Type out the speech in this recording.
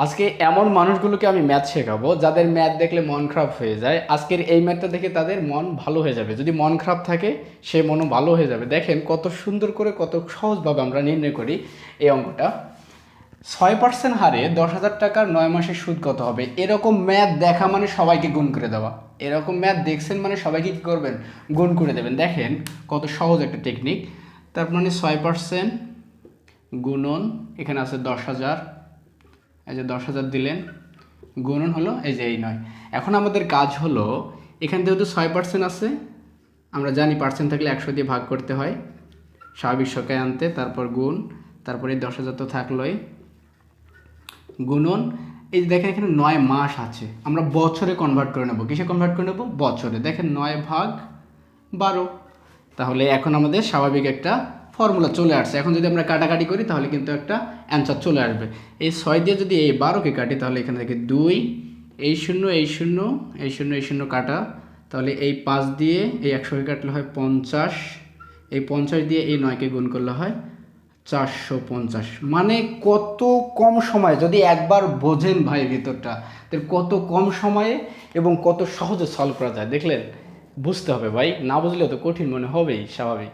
আজকে এমন মানুষগুলোকে আমি ম্যাথ শেখাবো যাদের ম্যাথ দেখলে মন খারাপ হয়ে যায়। আজকের এই ম্যাথটা দেখে তাদের মন ভালো হয়ে যাবে। যদি মন খারাপ থাকে সে মনও ভালো হয়ে যাবে। দেখেন কত সুন্দর করে কত সহজভাবে আমরা নির্ণয় করি এই অঙ্কটা। 6% হারে 10,000 টাকার 9 মাসের সুদ কত হবে? এরকম ম্যাথ দেখা মানে সবাইকে গুণ করে দেওয়া। এরকম ম্যাথ দেখছেন মানে সবাইকে কী করবেন? গুণ করে দেবেন। দেখেন কত সহজ একটা টেকনিক। তার মানে 6% গুণন, এখানে আছে 10,000, এই যে 10,000 দিলেন, গুণন হলো এই যে এই 9। এখন আমাদের কাজ হলো এখান যেহেতু 6% আছে, আমরা জানি পার্সেন্ট থাকলে 100 দিয়ে ভাগ করতে হয়, স্বাভাবিক সংখ্যায় আনতে, তারপর গুণ, তারপরে 10,000 তো থাকলোই, গুণন। এই যে দেখেন এখানে 9 মাস আছে, আমরা বছরে কনভার্ট করে নেব। কিসে কনভার্ট করে নেব? বছরে। দেখেন 9/12। তাহলে এখন আমাদের স্বাভাবিক একটা ফর্মুলা চলে আসছে। এখন যদি আমরা কাটাকাটি করি তাহলে কিন্তু একটা অ্যান্সার চলে আসবে। এই 6 দিয়ে যদি এই 12কে কাটি তাহলে এখানে থেকে 2, এই 0, এই 0, এই 0, এই 0 কাটা, তাহলে এই 5 দিয়ে এই 100কে কাটলে হয় 50, এই 50 দিয়ে এই 9কে গুণ করলে হয় 450। মানে কত কম সময়ে, যদি একবার বোঝেন ভাই ভিতরটা, তাহলে কত কম সময়ে এবং কত সহজে সলভ করা যায়। দেখলেন? বুঝতে হবে ভাই, না বুঝলেও তো কঠিন মনে হবেই, স্বাভাবিক।